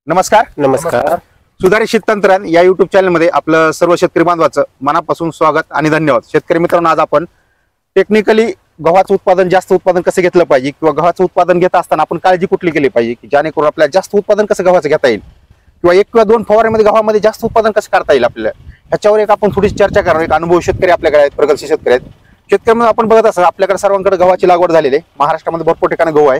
नमस्कार. नमस्कार. सुधारित शेततंत्रज्ञान या युट्यूब चॅनलमध्ये आपलं सर्व शेतकरी बांधवाचं मनापासून स्वागत आणि धन्यवाद. शेतकरी मित्रांनो, आज आपण टेक्निकली गव्हाचं उत्पादन कसं घेतलं पाहिजे किंवा गव्हाचं उत्पादन घेत असताना आपण काळजी कुठली केली पाहिजे की जेणेकरून आपल्याला जास्त उत्पादन कसं गव्हाचं घेता येईल किंवा एक किंवा दोन फवाऱ्यामध्ये गव्हामध्ये जास्त उत्पादन कसं करता येईल आपल्याला, ह्याच्यावर एक आपण थोडी चर्चा करणार. एक अनुभव शेतकरी आपल्याकडे आहेत, प्रगतशील शेतकरी आहेत. शेतकरी आपण बघत असं आपल्याकडे सर्वांकडे गव्हाची लागवड झालेली आहे. महाराष्ट्रामध्ये भरपूर ठिकाणी गहू आहे.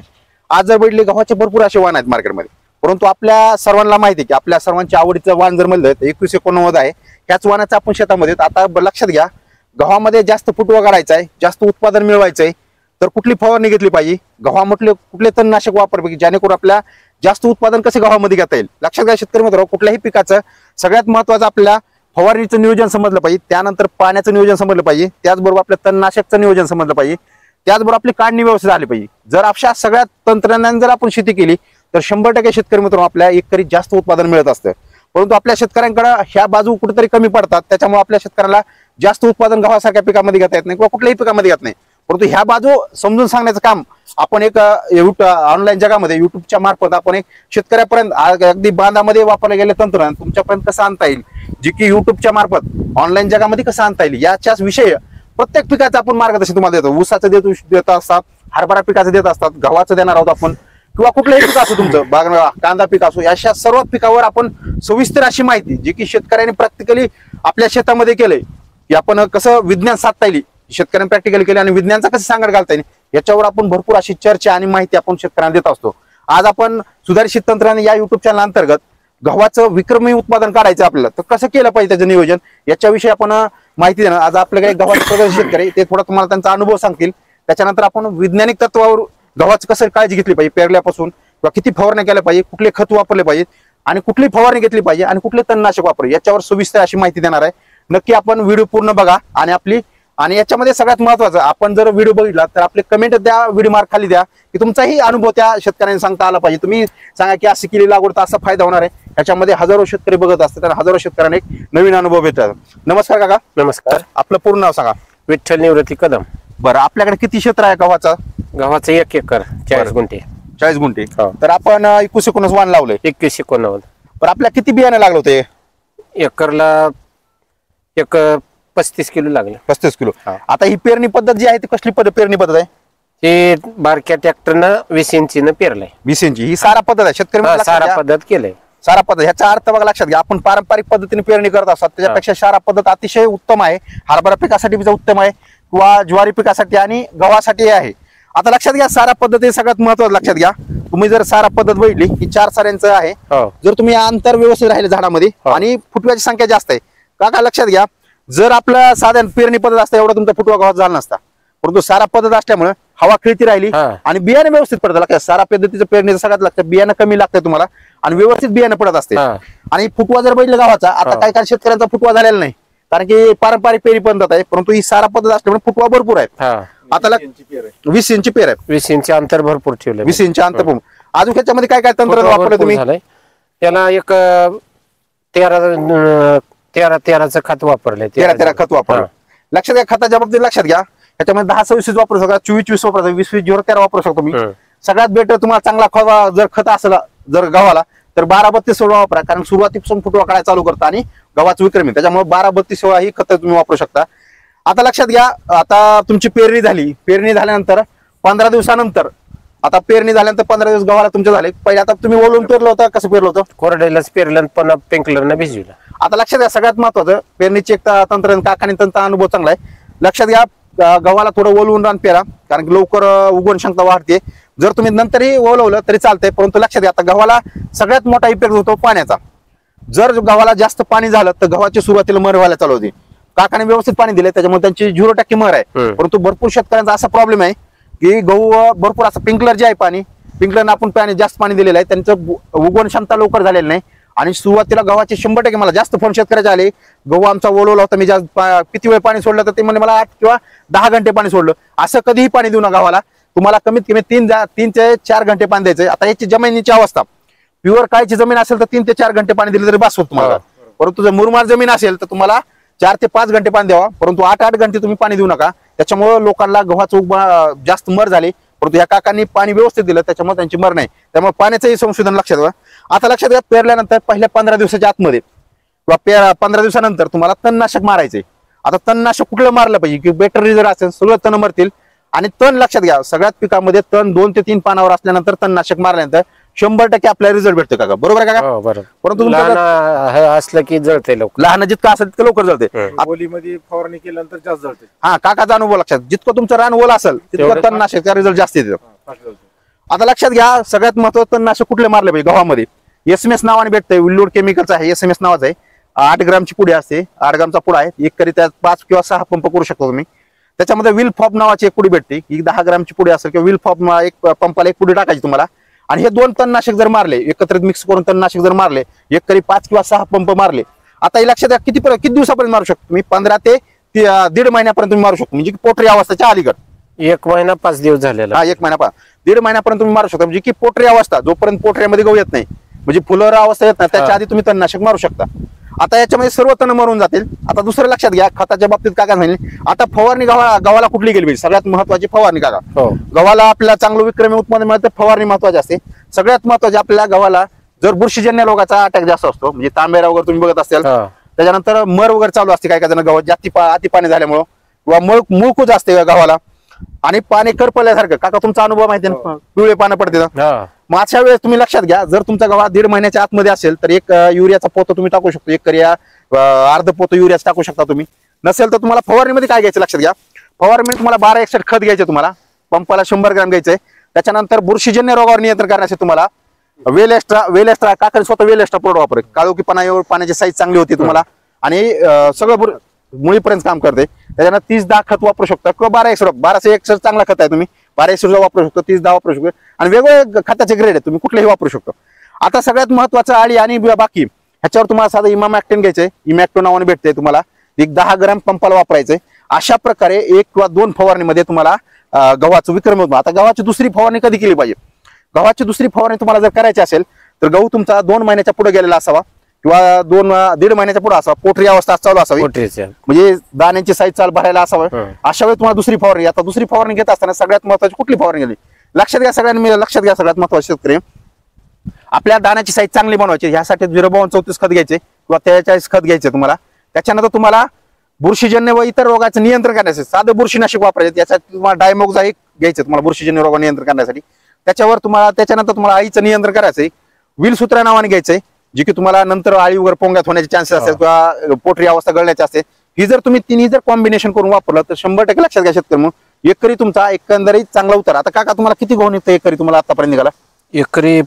आज जर बघितले गव्हाचे भरपूर असे वाण आहेत मार्केटमध्ये, परंतु आपल्या सर्वांना माहिती आहे की आपल्या सर्वांच्या आवडीचं वाण जर म्हणलं तर 2189 आहे. त्याच वाणाचं आपण शेतामध्ये आता लक्षात घ्या, गव्हामध्ये जास्त फुटवा काढायचा आहे, जास्त उत्पादन मिळवायचं आहे तर कुठली फवारणी घेतली पाहिजे, गव्हामध्ये कुठले तणनाशक वापरले पाहिजे जेणेकरून आपल्या जास्त उत्पादन कसे गव्हामध्ये घेता येईल. लक्षात घ्या शेतकरी मित्रांनो, कुठल्याही पिकाचं सगळ्यात महत्त्वाचं आपल्याला फवारणीचं नियोजन समजलं पाहिजे, त्यानंतर पाण्याचं नियोजन समजलं पाहिजे, त्याचबरोबर आपल्या तणनाशकचं नियोजन समजलं पाहिजे, त्याचबरोबर आपली काढणी व्यवस्थित झाली पाहिजे. जर अशा सगळ्या तंत्रज्ञान जर आपण शेती केली तर 100% शेतकरी मित्रांनो आपल्या एकरी जास्त उत्पादन मिळत असतं. परंतु आपल्या शेतकऱ्यांकडे ह्या बाजू कुठेतरी कमी पडतात, त्याच्यामुळे आपल्या शेतकऱ्याला जास्त उत्पादन गव्हासारख्या पिकामध्ये घेता येत नाही किंवा कुठल्याही पिकामध्ये घेत नाही. परंतु ह्या बाजू समजून सांगण्याचं काम आपण एक ऑनलाईन जगामध्ये युट्यूबच्या मार्फत आपण एक शेतकऱ्यापर्यंत अगदी बांधामध्ये वापरले गेले तंत्रज्ञान तुमच्यापर्यंत कसं आणता येईल, जे की युट्यूबच्या मार्फत ऑनलाईन जगामध्ये कसं आणता येईल, याच्याच विषय प्रत्येक पिकाचं आपण मार्गदर्शन तुम्हाला देतो. ऊसाचं देत असतात, हरभरा पिकाचं देत असतात, गव्हाचं देणार आहोत आपण किंवा कुठलंही पीक असो तुमचं कांदा पीक असो, अशा सर्व पिकावर आपण सविस्तर अशी माहिती जी की शेतकऱ्यांनी प्रॅक्टिकली आपल्या शेतामध्ये केलंय की आपण कसं विज्ञान साधता येईल, शेतकऱ्यांनी प्रॅक्टिकली केले आणि विज्ञानचा कसं सांगड घालता येईल याच्यावर आपण भरपूर अशी चर्चा आणि माहिती आपण शेतकऱ्यांना देत असतो. आज आपण सुधारित शेततंत्रज्ञान या युट्यूब चॅनल अंतर्गत गव्हाचं विक्रमी उत्पादन काढायचं आपल्याला तर कसं केलं पाहिजे त्याचं नियोजन याच्याविषयी आपण माहिती देणार. आज आपल्याकडे गव्हाचे शेतकरी ते थोडा तुम्हाला त्यांचा अनुभव सांगतील. त्याच्यानंतर आपण वैज्ञानिक तत्वावर गव्हाचं कसं काळजी घेतली पाहिजे, पेरल्यापासून किंवा किती फवारण्या केल्या पाहिजे, कुठले खत वापरले पाहिजे आणि कुठली फवारणी घेतली पाहिजे आणि कुठले तणनाशक वापरले याच्यावर सविस्तर अशी माहिती देणार आहे. नक्की आपण व्हिडिओ पूर्ण बघा आणि याच्यामध्ये सगळ्यात महत्वाचं आपण जर व्हिडिओ बघितला तर आपले कमेंट द्या, व्हिडिओ मार्क खाली द्या की तुमचाही अनुभव त्या शेतकऱ्यांनी सांगता आला पाहिजे. तुम्ही सांगा की अशी केली लागवड तर असा फायदा होणार आहे. याच्यामध्ये हजारो शेतकरी बघत असतात आणि हजारो शेतकऱ्यांना एक नवीन अनुभव भेटतात. नमस्कार काका. नमस्कार. आपलं पूर्ण नाव सांगा. विठ्ठल निवृत्ती कदम. बरं, आपल्याकडे किती क्षेत्र आहे गव्हाचं? गव्हाचं 1 एकर 40 गुंठे. 40 गुंठे. हो. तर आपण 21 वाण लावलंय. 2189. पण आपल्या किती बियाणे लागलं होते? एकरला एक 35 किलो लागले. 35 किलो. हा. आता ही पेरणी पद्धत जी आहे ती कसली पेरणी पद्धत आहे? हे बारक्या ट्रॅक्टरनं 20 इंचीनं पेरलंय. 20 इंची ही सारा पद्धत आहे शेतकरी हा, सारा पद्धत केलंय. सारा पद्धत ह्याचा अर्थ बघा लक्षात घ्या. आपण पारंपरिक पद्धतीने पेरणी करत असतात त्याच्यापेक्षा सारा पद्धत अतिशय उत्तम आहे. हरभरा पिकासाठी उत्तम आहे किंवा ज्वारी पिकासाठी आणि गव्हासाठी आहे. आता लक्षात घ्या, सारा पद्धती सगळ्यात महत्वाचं लक्षात घ्या. तुम्ही जर सारा पद्धत बघितली की 4 साऱ्यांचं आहे. हो. जर तुम्ही अंतर व्यवस्थित राहिले झाडामध्ये आणि फुटव्याची संख्या जास्त आहे काका लक्षात घ्या. जर आपलं साधारण पेरणी पद्धत असता एवढा तुमचा फुटवा गव्हात झाला नसता, परंतु सारा पद्धत असल्यामुळे हवा खेळती राहिली आणि बियाणे व्यवस्थित पडतं. लक्षात सारा पद्धतीचं पेरणीचं सगळ्यात लक्षात बियाणं कमी लागतंय तुम्हाला आणि व्यवस्थित बियाणं पडत असते. आणि फुटवा जर बघितलं गव्हाचा आता काही शेतकऱ्यांचा फुटवा झालेला नाही कारण की पारंपरिक पेरणी पद्धत आहे, परंतु ही सारा पद्धत असल्यामुळे फुटवा भरपूर आहे. आता 20 इंची पेर आहे. 20 इंच अंतर भरपूर ठेवलं. 20 इंच अंतर. अजून त्याच्यामध्ये काय काय तंत्र वापरलं तुम्ही? त्याला एक 13 खत वापरलंय. 13 खत वापरलं. लक्षात घ्या, खताच्या बाबतीत लक्षात घ्या, त्याच्यामध्ये 10-26 वापरू शकता, 24-20 वापरू शकता, 20-20-13 वापरू शकतो तुम्ही. सगळ्यात बेटर तुम्हाला चांगला जर खत असेल जर गव्हाला तर 12-32-16 वापरा, कारण सुरुवातीपासून फुटवा काढायला चालू करता आणि गव्हाचं विक्रमी, त्याच्यामुळे 12-32-16 ही खत तुम्ही वापरू शकता. आता लक्षात घ्या, आता तुमची पेरणी झाली, पेरणी झाल्यानंतर 15 दिवसानंतर आता पेरणी झाल्यानंतर 15 दिवस गव्हाला तुमचे झाले. पहिले आता तुम्ही ओलून पेरलं होतं, कसं पेरलं होतं? कोरड्यालाच पेरलं पण स्प्रिंकलरनं भिजविलं. आता लक्षात घ्या, सगळ्यात महत्वाचं पेरणीचे एक तंत्र काकाने त्यांचा अनुभव चांगला आहे. लक्षात घ्या, गव्हाला थोडं ओलवून रान पेरा कारण की लवकर उगवण क्षमता वाढते. जर तुम्ही नंतरही ओलवलं तरी चालतंय, परंतु लक्षात घ्या, आता गव्हाला सगळ्यात मोठा इफेक्ट होतो पाण्याचा. जर गव्हाला जास्त पाणी झालं तर गव्हाची सुरुवातीला मर व्हायला चालू होती. काकाने व्यवस्थित पाणी दिले त्याच्यामुळे त्यांची 0% मर आहे. परंतु भरपूर शेतकऱ्यांचा असा प्रॉब्लेम आहे की गहू भरपूर असं स्प्रिंकलर जे आहे स्प्रिंकलरनं आपण जास्त पाणी दिलेलं आहे, त्यांचं उगवण क्षमता लवकर झालेली नाही आणि सुरुवातीला गव्हाचे 100% मला जास्त फोन शेतकऱ्याचे आले, गहू आमचा ओलवला होता, मी जास्त किती वेळ पाणी सोडलं तर ते म्हणे मला 8 किंवा 10 घंटे पाणी सोडलं. असं कधीही पाणी देऊ नका गव्हाला. तुम्हाला कमीत कमी 3 ते 4 घंटे पाणी द्यायचं. आता याची जमिनीची अवस्था प्युअर काळीची जमीन असेल तर 3 ते 4 घंटे पाणी दिले तरी बस होत तुम्हाला. परंतु जर मुरमाड जमीन असेल तर तुम्हाला 4 ते 5 घंटे पाणी द्यावा, परंतु 8-8 घंटे तुम्ही पाणी देऊ नका. त्याच्यामुळे लोकांना गव्हाचं जास्त मर झाले, परंतु या काकांनी पाणी व्यवस्थित दिलं त्याच्यामुळे त्यांची मर नाही. त्यामुळे पाण्याचंही संशोधन लक्षात ठेवा. आता लक्षात घ्या, पेरल्यानंतर पहिल्या 15 दिवसाच्या आतमध्ये किंवा 15 दिवसानंतर तुम्हाला तणनाशक मारायचे. आता तणनाशक कुठलं मारलं पाहिजे की बेटर रिझल्ट असेल, सगळं तण मरतील. आणि तण लक्षात घ्या, सगळ्यात पिकामध्ये तण 2 ते 3 पानावर असल्यानंतर तणनाशक मारल्यानंतर 100% आपल्याला रिझल्ट भेटतो काका, बरोबर आहे काका? हो, बरोबर. परंतु लहान असलं की जळते लवकर. लहान जितकं असेल तितकं लवकर जळते. ओलीमध्ये फवारणी केल्यानंतर जास्त जळते. हा, काकाचा अनुभव लक्षात, जितकं तुमचं रान ओल असेल तितकं तणनाशकचा रिझल्ट जास्त येतो. आता लक्षात घ्या, सगळ्यात महत्त्वाचं तणनाशक कुठले मारले पाहिजे गव्हामध्ये? SMS नावाने भेटतंय, विल्लूड केमिकलचं आहे, SMS नावाचं आहे. 8 ग्रामची पुडी असते, 8 ग्रामचा पुडा आहे. एक करी त्यात 5 किंवा 6 पंप करू शकतो तुम्ही. त्याच्यामध्ये विल फॉप नावाची एक पुडी भेटते, ही 10 ग्रामची पुडी असेल किंवा विल फॉप एक पंपाला एक पुडी टाकायची तुम्हाला. आणि हे 2 तणनाशक जर मारले, एकत्रित मिक्स करून तणनाशक जर मारले, एक करी 5 किंवा 6 पंप मारले. आता हे लक्षात घ्या, किती दिवसापर्यंत मारू शकतो तुम्ही? 15 ते 1.5 महिन्यापर्यंत तुम्ही मारू शकतो, म्हणजे पोटरी अवस्थेच्या अलीगड. 1 महिना 5 दिवस झालेला. हा, 1 महिना 1.5 महिन्यापर्यंत तुम्ही मारू शकता, म्हणजे की पोटरी अवस्था, जोपर्यंत पोटऱ्यामध्ये गहू येत नाही, म्हणजे फुलोरा अवस्था येत नाही, त्याच्या आधी तुम्ही तणनाशक मारू शकता. आता याच्यामध्ये सर्व तण मरून जातील. आता दुसरं लक्षात घ्या, खताच्या बाबतीत काका सांगितले, आता फवारणी गव्हाला कुठली गेली पाहिजे? सगळ्यात महत्वाची फवारणी काका. हो. गव्हाला आपल्याला चांगलं विक्रमी उत्पादन मिळतं, फवारणी महत्वाची असते. सगळ्यात महत्वाची आपल्याला गव्हाला जर बुरशीजन्य रोगाचा अटॅक जास्त असतो, म्हणजे तांबेरा वगैरे तुम्ही बघत असाल, त्याच्यानंतर मर वगैरे चालू असते काही जण गव्हात जास्ती अति पाणी झाल्यामुळं, किंवा मूळकूच असते गव्हाला, आणि पाणी करपल्यासारखं. काका तुमचा अनुभव माहिती आहे ना, पिवळे पानं पडते. मग अशा वेळेस तुम्ही लक्षात घ्या, जर तुमचा गव्हा 1.5 महिन्याच्या आतमध्ये असेल तर एक युरियाचा पोतं तुम्ही टाकू शकतो, एक करिया अर्ध पोतं युरियाचं टाकू शकता तुम्ही. नसेल तर तुम्हाला फवारणीमध्ये काय घ्यायचं लक्षात घ्या, फवारणीमध्ये तुम्हाला 12 खत घ्यायचे, तुम्हाला पंपाला 100 ग्रॅम घ्यायचंय. त्याच्यानंतर बुरशीजन्य रोगावर नियंत्रण करण्यासाठी तुम्हाला वेल एक्स्ट्रा काका स्वतः वेल एक्स्ट्रा प्रोडक्ट वापरेल. काळोखी पाण्याची साईज चांगली होती तुम्हाला, आणि सगळं मुळीपर्यंत काम करते. त्याच्यानंतर 30-10 खत वापरू शकता, किंवा 12 चांगला खत आहे, तुम्ही 12 वापरू शकतो, 30-10 वापरू शकतो. आणि वेगवेगळे खताचे ग्रेड आहे, तुम्ही कुठलेही वापरू शकतो. आता सगळ्यात महत्वाचं आळी आणि बाकी ह्याच्यावर तुम्हाला साधं इमामॅक्टिन घ्यायचंय, इमॅक्टो नावाने भेटते तुम्हाला, एक 10 ग्रॅम पंपाला वापरायचंय. अशा प्रकारे 1 किंवा 2 फवारणीमध्ये तुम्हाला गव्हाचं विक्रम होतं. आता गव्हाची दुसरी फवारणी कधी केली पाहिजे? गव्हाची दुसरी फवारणी तुम्हाला जर करायची असेल तर गहू तुमचा 2 महिन्याच्या पुढे गेलेला असावा, किंवा 1.5 महिन्याच्या पुढे असावा, पोटरी अवस्था चालू असावी, म्हणजे दाण्यांची साईज चाल भरायला असावं. अशा वेळी तुम्हाला दुसरी फवारणी. आता दुसरी फवारणी घेत असताना सगळ्यात महत्वाची कुठली फवारणी गेली लक्षात घ्या, सगळ्यांनी लक्षात घ्या. सगळ्यात महत्वाचे शेतकरी, आपल्या दाण्याची साईज चांगली बनवायची, ह्यासाठी 0.34 खत घ्यायचे किंवा 43 खत घ्यायचे तुम्हाला. त्याच्यानंतर तुम्हाला बुरशीजन्य व इतर रोगाचं नियंत्रण करण्यासाठी साधं बुरशीनाशक वापरायचे. त्यासाठी तुम्हाला डायमोक्झा एक घ्यायचं तुम्हाला बुरशीजन्य रोग नियंत्रण करण्यासाठी. त्याच्यानंतर तुम्हाला आईचं नियंत्रण करायचंय, विलसूत्रा नावाने घ्यायचंय, जे की तुम्हाला नंतर आळी वगैरे पोंग्यात होण्याचे चान्सेस असतात किंवा पोटरी अवस्था गळण्याची असते. ही जर तुम्ही तिन्ही जर कॉम्बिनेशन करून वापरलं तर 100% लक्षात घ्या शेतकरी, मग एकरी तुमचा एकंदरीत चांगला उतार. आता काका तुम्हाला किती गहू निघतं एकरी तुम्हाला आतापर्यंत निघाला? एकरी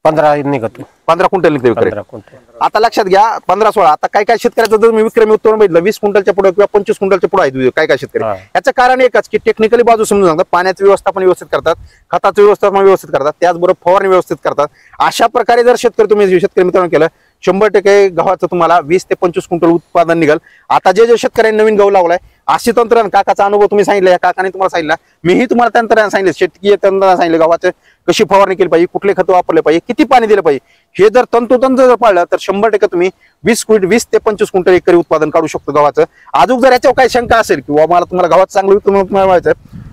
15 निघतो. 15 क्विंटल निघते विक्री. 15 क्विंटल. आता लक्षात घ्या 15-16. आता काय शेतकऱ्याचं जर मी विक्रमी उत्पन्न बघितलं 20 क्विंटलच्या पुढे किंवा 25 क्विंटलच्या पुढे आहे काय शेतकरी. याचं कारण एकच की टेक्निकली बाजू समजून सांगतात, पाण्याचं व्यवस्थापन व्यवस्थित करतात, खताचं व्यवस्थापन व्यवस्थित करतात, त्याचबरोबर फवारणी व्यवस्थित करतात. अशा प्रकारे जर तुम्ही शेतकरी मित्रांनो केलं 100% गव्हाचं तुम्हाला 20 ते 25 क्विंटल उत्पादन निघेल. आता जे शेतकऱ्यांनी नवीन गहू लावलाय अशी तंत्रज्ञान काकाचा अनुभव तुम्ही सांगितलं, या काकाने तुम्हाला सांगितलं, मीही तुम्हाला तंत्रज्ञान सांगितलं, शेतकी तंत्रज्ञान सांगितलं, गव्हाचं कशी फवारणी केली पाहिजे, कुठले खत वापरले पाहिजे, किती पाणी दिलं पाहिजे, हे जर तंतोतंत जर पाळलं तर 100% तुम्ही 20 ते 25 क्विंटल एकरी उत्पादन काढू शकतो गव्हाचं. अजून जर याच्यावर काही शंका असेल किंवा मला गव्हाचं चांगलं उत्पन्न मिळवायचं,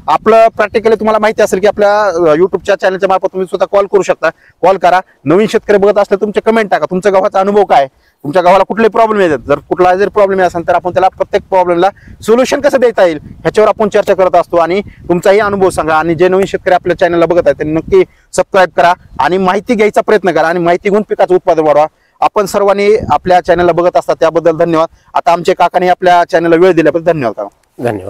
आपलं प्रॅक्टिकली तुम्हाला माहिती असेल की आपल्या युट्यूबच्या चॅनलच्या मार्फत तुम्ही स्वतः कॉल करू शकता. कॉल करा, नवीन शेतकरी बघत असले तुमचे कमेंट टाका, तुमच्या गव्हाचा अनुभव काय, तुमच्या गावाला कुठले प्रॉब्लेम येतात, जर कुठला जर प्रॉब्लेम असेल तर आपण त्याला प्रत्येक प्रॉब्लेमला सोल्युशन कसं देता येईल ह्याच्यावर आपण चर्चा करत असतो. आणि तुमचाही अनुभव सांगा. आणि जे नवीन शेतकरी आपल्या चॅनलला बघत आहेत त्यांनी नक्की सबस्क्राईब करा आणि माहिती घ्यायचा प्रयत्न करा आणि माहिती घेऊन पिकाचं उत्पादन वाढवा. आपण सर्वांनी आपल्या चॅनलला बघत असतात त्याबद्दल धन्यवाद. आता आमच्या काकांनी आपल्या चॅनलला वेळ दिल्याबद्दल धन्यवाद. धन्यवाद.